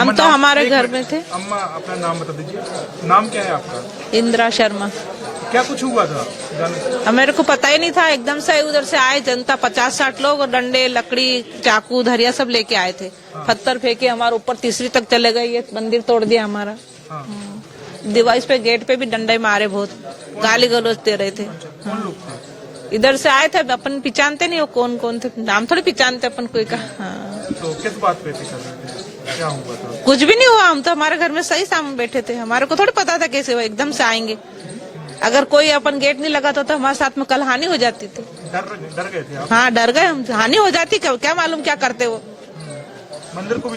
हम तो हमारे घर में थे। अम्मा अपना नाम बता दीजिए। नाम क्या है आपका? इंदिरा शर्मा। क्या कुछ हुआ था? मेरे को पता ही नहीं था, एकदम से उधर से आए जनता 50-60 लोग, और डंडे, लकड़ी, चाकू, धरिया सब लेके आए थे। पत्थर फेंके हमारे ऊपर, तीसरी तक चले गए, ये मंदिर तोड़ दिया हमारा। दीवार पे, गेट पे भी डंडे मारे, बहुत गाली गलौज दे रहे थे। कौन लोग थे? इधर से आए थे, अपन पहचानते नहीं हो कौन कौन थे, नाम थोड़ी पहचानते अपन कोई का। तो किस बात पे थे? क्या हुआ था? कुछ भी नहीं हुआ, हम तो हमारे घर में सही सामने बैठे थे, हमारे को थोड़ी पता था कैसे वो एकदम से आएंगे। अगर कोई अपन गेट नहीं लगाता तो हमारे साथ में कल हानि हो जाती थी। डर गए थे आप? हाँ, डर गए हम, हानि हो जाती, क्या मालूम क्या करते वो। मंदिर को भी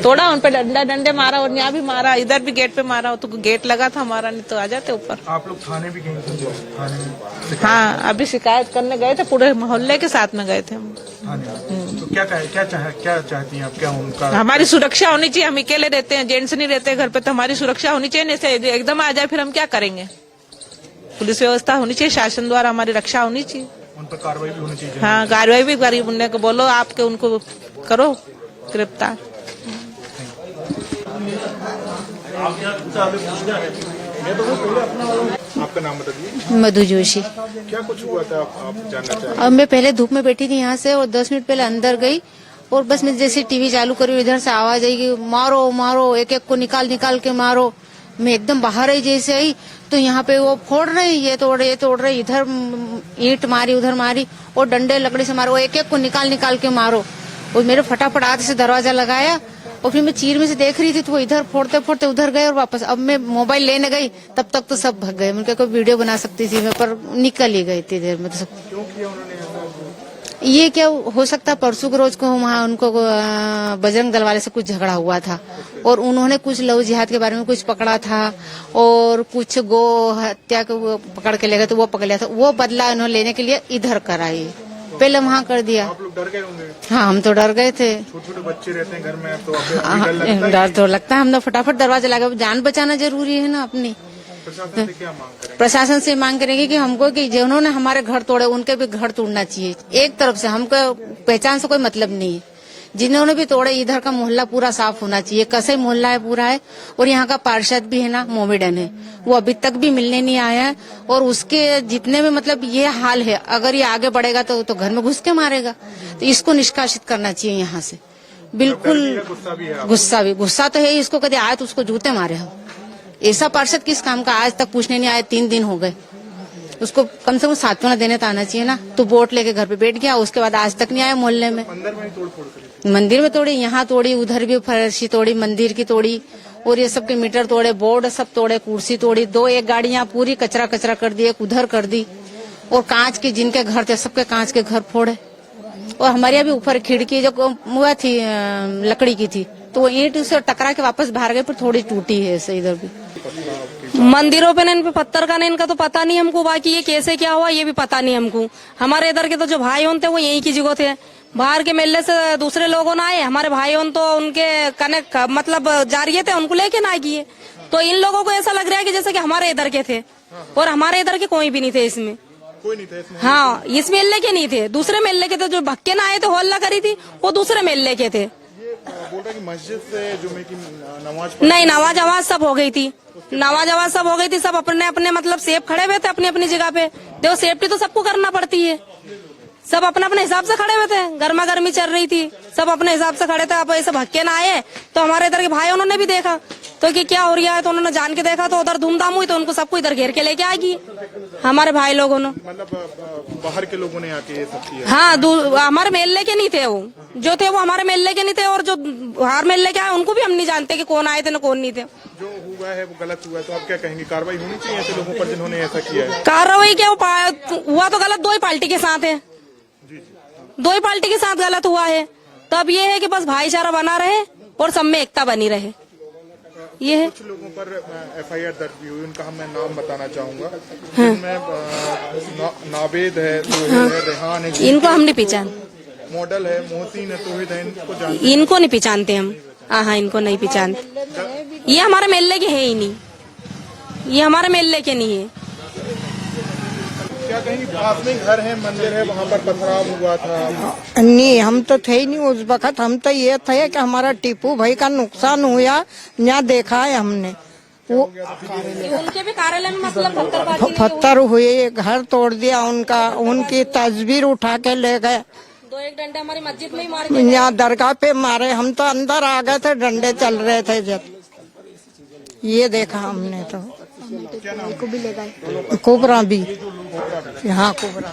तोड़ा, उन पे डंडे मारा, और यहाँ भी मारा, इधर भी गेट पे मारा, तो गेट लगा था हमारा, नहीं तो आ जाते ऊपर। आप लोग थाने भी गए थे? थाने में? हाँ, अभी शिकायत करने गए थे, पूरे मोहल्ले के साथ में गए थे हम। तो क्या चाहती हैं आप? क्या उनका? हमारी सुरक्षा होनी चाहिए, हम अकेले रहते हैं, जेंट्स नहीं रहते घर पे, तो हमारी सुरक्षा होनी चाहिए। नहीं से एकदम आ जाए फिर हम क्या करेंगे? पुलिस व्यवस्था होनी चाहिए, शासन द्वारा हमारी रक्षा होनी चाहिए। उन पर कार्रवाई भी होनी चाहिए। हाँ, कार्रवाई भी करी, उनने को बोलो आपके, उनको करो गिरफ्तार। आपका नाम बताइए। मधु जोशी। क्या कुछ हुआ था, आप जानना चाहेंगे? अब मैं पहले धूप में बैठी थी यहाँ से, और 10 मिनट पहले अंदर गई, और बस मैं जैसे टीवी चालू करी, इधर से आवाज आई कि मारो मारो, एक एक को निकाल निकाल के मारो। मैं एकदम बाहर आई, जैसे आई तो यहाँ पे वो फोड़ रहे, ये तोड़ रहे, इधर ईंट मारी, उधर मारी, और डंडे लकड़ी से मारो, एक एक को निकाल निकाल के मारो। और मेरे फटाफट हाथ से दरवाजा लगाया, और फिर मैं चीर में से देख रही थी तो वो इधर फोड़ते फोड़ते उधर गए और वापस। अब मैं मोबाइल लेने गई, तब तक तो सब भाग गए। उनके कोई वीडियो बना सकती थी मैं, पर निकल ही गई थी देर में तो सब। क्यों किया उन्होंने? ये क्या हो सकता, परसों के रोज को वहाँ उनको बजरंग दल वाले से कुछ झगड़ा हुआ था, और उन्होंने कुछ लव जिहाद के बारे में कुछ पकड़ा था, और कुछ गो हत्या को वो पकड़ के ले गए, तो वो पकड़ लिया था। वो बदला उन्होंने लेने के लिए इधर कराई, पहले वहाँ कर दिया। आप लोग डर गए होंगे? हाँ, हम तो डर गए थे। छोटे छोटे बच्चे रहते हैं घर में, तो अभी डर तो लगता है। हम तो फटाफट दरवाजा लगा, जान बचाना जरूरी है ना अपनी। प्रशासन से क्या मांग करें? प्रशासन से मांग करेंगे कि हमको, कि जिन्होंने हमारे घर तोड़े उनके भी घर तोड़ना चाहिए। एक तरफ से हमको पहचान से कोई मतलब नहीं है, जिन्होंने भी तोड़े इधर का मोहल्ला पूरा साफ होना चाहिए। कसई मोहल्ला है पूरा है, और यहाँ का पार्षद भी है ना, मोमेडन है, वो अभी तक भी मिलने नहीं आया है। और उसके जितने भी मतलब ये हाल है, अगर ये आगे बढ़ेगा तो घर में घुस के मारेगा, तो इसको निष्कासित करना चाहिए यहाँ से। बिल्कुल गुस्सा तो है, इसको कभी आए तो उसको जूते मारे हम। ऐसा पार्षद किस काम का, आज तक पूछने नहीं आए, 3 दिन हो गए। उसको कम से कम सांत्वना देने तो आना चाहिए ना। तो वोट लेके घर पे बैठ गया, उसके बाद आज तक नहीं आया मोहल्ले में। मंदिर में तोड़ी, यहाँ तोड़ी, उधर भी फर्शी तोड़ी, मंदिर की तोड़ी, और ये सबके मीटर तोड़े, बोर्ड सब तोड़े, कुर्सी तोड़ी, 1 गाड़ियां पूरी कचरा कर दी, एक उधर कर दी, और कांच के जिनके घर थे सबके कांच के घर फोड़े। और हमारे यहाँ भी ऊपर खिड़की जो हुआ थी लकड़ी की थी, तो वो ईंट उसे टकरा के वापस बाहर गई, पर थोड़ी टूटी है ऐसे इधर भी। मंदिरों पे ना इन पे पत्थर का ना इनका तो पता नहीं हमको, बाकी ये कैसे क्या हुआ ये भी पता नहीं हमको। हमारे इधर के तो जो भाई होते वो यहीं की जगह थे, बाहर के मेले से दूसरे लोगों ने आए, हमारे भाई हों तो उनके कनेक्ट मतलब जारिये थे, उनको लेके ना किए। तो इन लोगों को ऐसा लग रहा है कि जैसे कि हमारे इधर के थे, और हमारे इधर के कोई भी नहीं थे इसमें। कोई नहीं था इसमें? हाँ, इस मेले के नहीं थे, दूसरे मेले के थे। जो भक्के ना आए थे, हल्ला करी थी, वो दूसरे मेले के थे। बोल रहा कि मस्जिद से जो में की नमाज नहीं, नमाज आवाज सब हो गई थी, नमाज आवाज सब हो गई थी। सब अपने अपने मतलब सेफ खड़े हुए थे अपनी अपनी जगह पे। देखो सेफ्टी तो सबको करना पड़ती है, सब अपने अपने हिसाब से खड़े हुए थे, गर्मा गर्मी चल रही थी, सब अपने हिसाब से खड़े थे। अब ऐसे भक्के ना आए तो हमारे इधर के भाई उन्होंने भी देखा तो कि क्या हो रहा है, तो उन्होंने जान के देखा, तो उधर धूमधाम हुई, तो उनको सबको इधर घेर के लेके आ गई हमारे भाई लोगों ने। मतलब बाहर के लोगों ने आके ये सब किया? हाँ, हमारे मेले के नहीं थे वो, जो थे वो हमारे मेले के नहीं थे, और जो बाहर मेले के आए उनको भी हम नहीं जानते कि कौन आए थे ना कौन नहीं थे। जो हुआ है वो गलत हुआ है, तो आप क्या कहेंगे? कार्रवाई होनी चाहिए ऐसे लोगों पर जिन्होंने ऐसा किया है? कार्रवाई क्या हुआ तो गलत 2 ही पार्टी के साथ है, 2 ही पार्टी के साथ गलत हुआ है। तो अब ये है कि बस भाईचारा बना रहे और सब में एकता बनी रहे, ये है। कुछ लोगों पर FIR दर्ज भी हुई, उनका मैं नाम बताना चाहूंगा। जिनमें नावेद है, तोहिद है, रेहान है, इनको हम नहीं पहचान, मॉडल है, मोहसिन है, तोहिद है, इनको नहीं पहचानते हम। हाँ, इनको नहीं पहचानते, ये हमारे मेले के है ही नहीं, ये हमारे मेले के नहीं है। क्या कहेंगे, पास में घर है, मंदिर है, वहाँ पर पथराव हुआ था? नहीं, हम तो थे ही नहीं उस वक्त। हम तो ये थे कि हमारा टीपू भाई का नुकसान हुआ, यहाँ देखा है हमने। वो उनके भी कार्यालय में मतलब पत्थर हुए, घर तोड़ दिया उनका, उनकी तस्वीर उठा के ले गए। 2-1 डंडे हमारी मस्जिद में ही मार यहाँ दरगाह पे मारे। हम तो अंदर आ गए थे, डंडे चल रहे थे जब ये देखा हमने। तो कोबरा भी, हाँ कोबरा।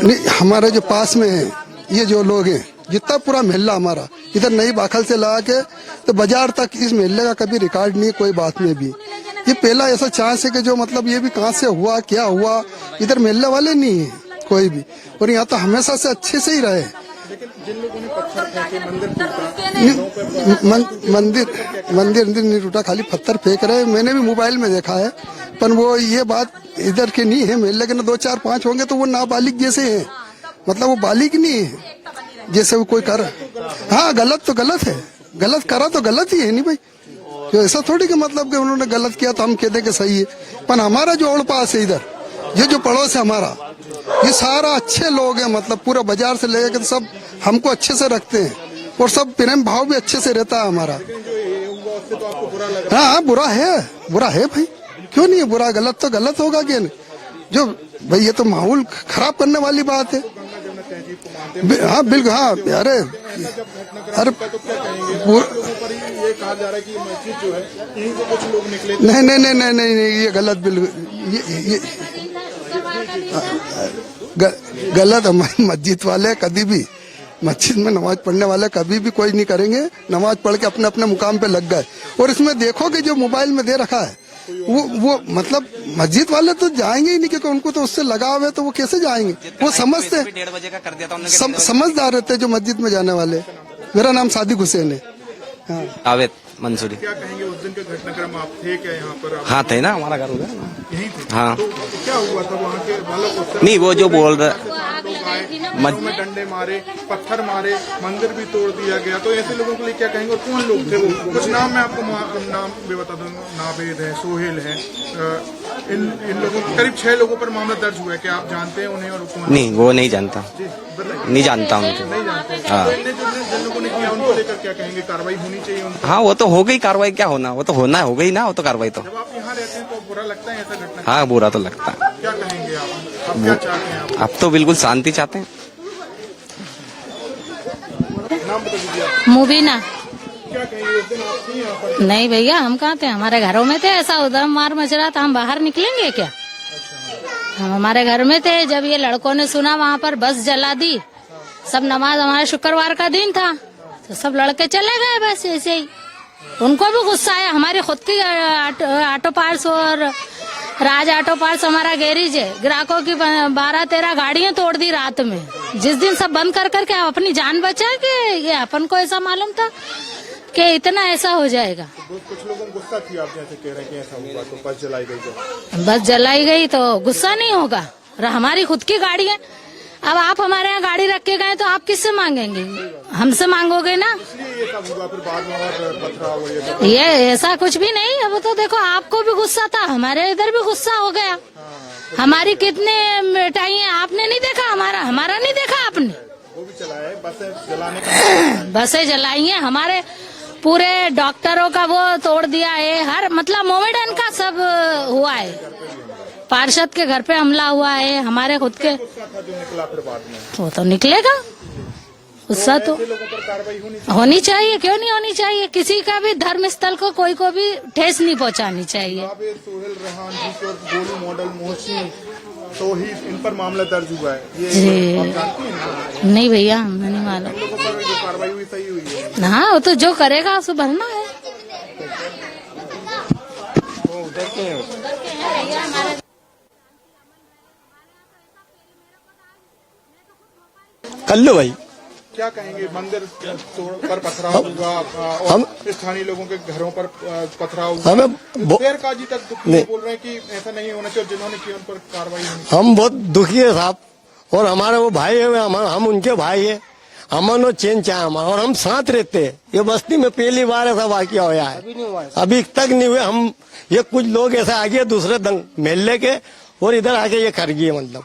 नहीं, हमारे जो पास में है ये जो लोग हैं, जितना पूरा मोहल्ला हमारा इधर नई बाखल से लगा के तो बाजार तक, इस मोहल्ले का कभी रिकॉर्ड नहीं है कोई बात में भी। ये पहला ऐसा चांस है कि जो मतलब ये भी कहाँ से हुआ, क्या हुआ, इधर मोहल्ले वाले नहीं है कोई भी। और यहाँ तो हमेशा से अच्छे से ही रहे। जिन लोगों ने पत्थर फेंके, मंदिर नहीं टूटा, खाली पत्थर फेंक रहे। मैंने भी मोबाइल में देखा है, पर वो ये बात इधर के नहीं है। मोहल्ले के ना 2-4-5 होंगे तो वो नाबालिग जैसे हैं, मतलब वो बालिग नहीं है जैसे वो कोई कर। हाँ, गलत तो गलत है, गलत करा तो गलत ही है नहीं भाई। जो ऐसा थोड़ी कि मतलब कि उन्होंने गलत किया तो हम कहते कि सही है। पर हमारा जो और पास है इधर, ये जो पड़ोस है हमारा, ये सारा अच्छे लोग हैं, मतलब पूरा बाजार से लेकर तो सब हमको अच्छे से रखते हैं और सब प्रेम भाव भी अच्छे से रहता है हमारा। हाँ, बुरा है भाई, क्यों नहीं है बुरा? गलत तो गलत होगा कि नहीं? जो भाई ये तो माहौल खराब करने वाली बात है। हाँ बिल्कुल, हाँ। अरे ये कहा जा रहा है कि मस्जिद जो है यहीं से कुछ लोग निकले। नहीं, ये गलत, बिल्कुल ये गलत। हमारी मस्जिद वाले कभी भी, मस्जिद में नमाज पढ़ने वाले कभी भी कोई नहीं करेंगे। नमाज पढ़ के अपने अपने मुकाम पे लग गए। और इसमें देखो कि जो मोबाइल में दे रखा है वो मतलब मस्जिद वाले तो जाएंगे ही नहीं, क्योंकि उनको तो उससे लगाव है, तो वो कैसे जाएंगे? वो समझते, 1:30 बजे का कर दिया था उन्होंने। समझदार रहते जो मस्जिद में जाने वाले। मेरा नाम सादिक हुसैन है। हाँ। आवेद मंसूरी। क्या कहेंगे, उस दिन के घटनाक्रम आप थे क्या यहाँ पर? हाँ थे ना, हमारा घर उधर यहीं थे। हाँ। तो क्या हुआ था वहाँ के मतलब? नहीं, वो जो बोल रहा में डंडे मारे, पत्थर मारे, मंदिर भी तोड़ दिया गया, तो ऐसे लोगों के लिए क्या कहेंगे? और कौन लोग थे वो? कुछ नाम मैं आपको नाम भी बता दूँ। नावेद है, सोहेल है, इन लोगों करीब 6 लोगों पर मामला दर्ज हुआ है। क्या आप जानते हैं उन्हें? और कौन? नहीं, वो नहीं जानता, नहीं जानता उनको। नहीं जानते। हाँ। जिन लोगों ने किया उनको लेकर क्या कहेंगे? कार्रवाई होनी चाहिए उनको? हाँ, वो तो हो गई कार्रवाई, क्या होना, वो तो होना हो गई ना, वो तो कार्रवाई तो। जब आप यहाँ रहते हैं तो बुरा लगता है ऐसा घटना? हाँ, बुरा तो लगता है। क्या कहेंगे आप क्या चाहते हैं? आप अब तो बिल्कुल शांति चाहते हैं। नाम बता दीजिए आप। मुबीना। क्या कहेंगे, उस दिन आप थी यहाँ पर? नहीं भैया, हम कहाँ थे, हमारे घरों में थे। ऐसा उधर मार मच रहा था, हम बाहर निकलेंगे क्या? हम हमारे घर में थे। जब ये लड़कों ने सुना वहाँ पर बस जला दी, सब नमाज, हमारा शुक्रवार का दिन था, तो सब लड़के चले गए बस ऐसे ही। उनको भी गुस्सा आया। हमारी खुद की ऑटो पार्ट्स और राज ऑटो पार्ट्स हमारा गैरेज है, ग्राहकों की 12-13 गाड़ियां तोड़ दी रात में। जिस दिन सब बंद कर करके अपनी जान बचा के, ये अपन को ऐसा मालूम था कि इतना ऐसा हो जाएगा। कुछ लोगों को गुस्सा थी, आप जैसे कह रहे हैं कि ऐसा हुआ तो बस जलाई गई। तो बस जलाई गई तो गुस्सा नहीं होगा? हमारी खुद की गाड़ी है। अब आप हमारे यहाँ गाड़ी रख के गए तो आप किससे मांगेंगे? हमसे मांगोगे ना। ये सब हुआ, फिर बाद में और पथराव और ये सब। ये ऐसा कुछ भी नहीं। अब तो देखो, आपको भी गुस्सा था, हमारे इधर भी गुस्सा हो गया। हमारी कितने मिठाई है आपने नहीं देखा? हमारा नहीं देखा आपने? वो भी चला है, बसें जलाने का। बसें जलाई हैं, हमारे पूरे डॉक्टरों का वो तोड़ दिया है। हर मतलब मोमेडन का सब हुआ है। पार्षद के घर पे हमला हुआ है, हमारे खुद के। जो निकला फिर बाद में वो तो निकलेगा गुस्सा तो लोगों पर कार्रवाई होनी चाहिए। क्यों नहीं होनी चाहिए? किसी का भी धर्म स्थल को कोई को भी ठेस नहीं पहुंचानी चाहिए। सोहेल, रेहान, किशोर, गोलू, मॉडल, मोहसिन, तौहीद, इन पर मामला दर्ज हुआ है। ये जी आप जानती हैं? नहीं भैया, हमें नहीं मालूम। लोगों पर जो कार्रवाई हुई सही हुई है? हाँ, वो तो जो करेगा उसे भरना है। कल्लू भाई, क्या कहेंगे, मंदिर पर पथराव हुआ और स्थानीय लोगों के घरों पर पथराव हुआ, हमें शेर काजी तक बोल रहे हैं कि ऐसा नहीं होना चाहिए, जिन्होंने किया उन पर कार्रवाई होनी चाहिए। हम बहुत दुखी है साहब, और हमारे वो भाई है, हम उनके भाई है, अमन और चैन चाहे हमारा, और हम साथ रहते हैं। ये बस्ती में पहली बार ऐसा वाकया हुआ है, अभी तक नहीं हुए। हम ये कुछ लोग ऐसे आगे दूसरे मोहल्ले के, और इधर आके ये कर गए। मतलब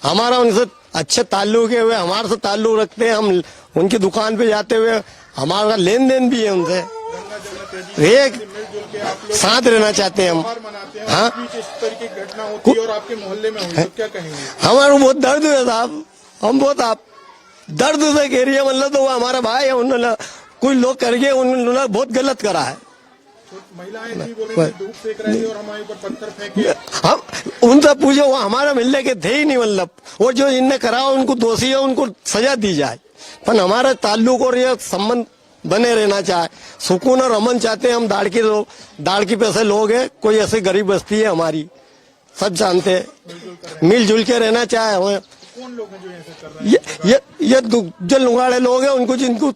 हमारा उनसे अच्छे ताल्लुक है, वे हमारे से ताल्लुक रखते हैं, हम उनकी दुकान पे जाते हुए हमारा लेन देन भी है उनसे, एक साथ रहना चाहते हैं हम। मनाते हैं, हाँ, बीच इस तरह की घटना होती है और आपके मोहल्ले में हुई तो क्या कहेंगे? हमारा बहुत दर्द है साहब, हम बहुत आप दर्द से कह रही है। मतलब तो वो हमारा भाई है, उन्होंने कुछ लोग करके उन्होंने बहुत गलत करा है। महिलाएं भी बोल रही थी, धूप सेक रहे थे और हमारे ऊपर पत्थर फेंके। हम उनसे पूछो, वो हमारे मिलने के थे ही नहीं। मतलब वो जो इनने करा उनको दोषी है, उनको सजा दी जाए, पर हमारा ताल्लुक और ये संबंध बने रहना चाहे, सुकून और अमन चाहते हैं हम। दाड़की पे से लोग हैं, कोई ऐसी गरीब बस्ती है हमारी, सब जानते हैं, मिलजुल के रहना चाहे हमें। कौन लोग हैं जो ऐसे कर रहे हैं? ये जो लुगाड़े लोग हैं, उनको जिनको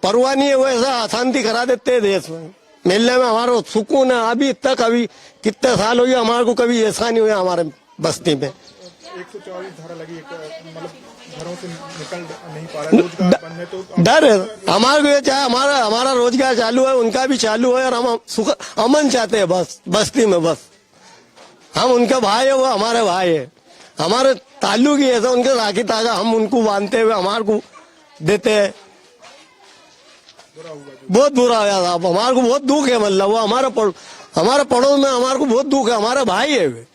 परवाह नहीं है, वो ऐसा अशांति करा देते हैं देश में। मिलने में हमारा सुकून है। अभी तक अभी कितने साल हो गए हमारे को कभी ऐसा नहीं हुआ हमारे बस्ती में। 144 धारा लगी, मतलब घरों से निकल नहीं पा रहा, रोजगार बंद है, तो डर है हमारे को। ये चाहे हमारा रोजगार चालू है, उनका भी चालू है, और हम अमन चाहते हैं बस बस्ती में। बस हम उनके भाई है, वो हमारे भाई है, हमारे ताल्लुक ही ऐसा उनके राखी तागा हम उनको बांधते हुए हमारे को देते हैं। बहुत बुरा हुआ साहब, हमारे को बहुत दुख है। मतलब वो हमारे पड़ोस में हमारे को बहुत दुख है, हमारा भाई है वे।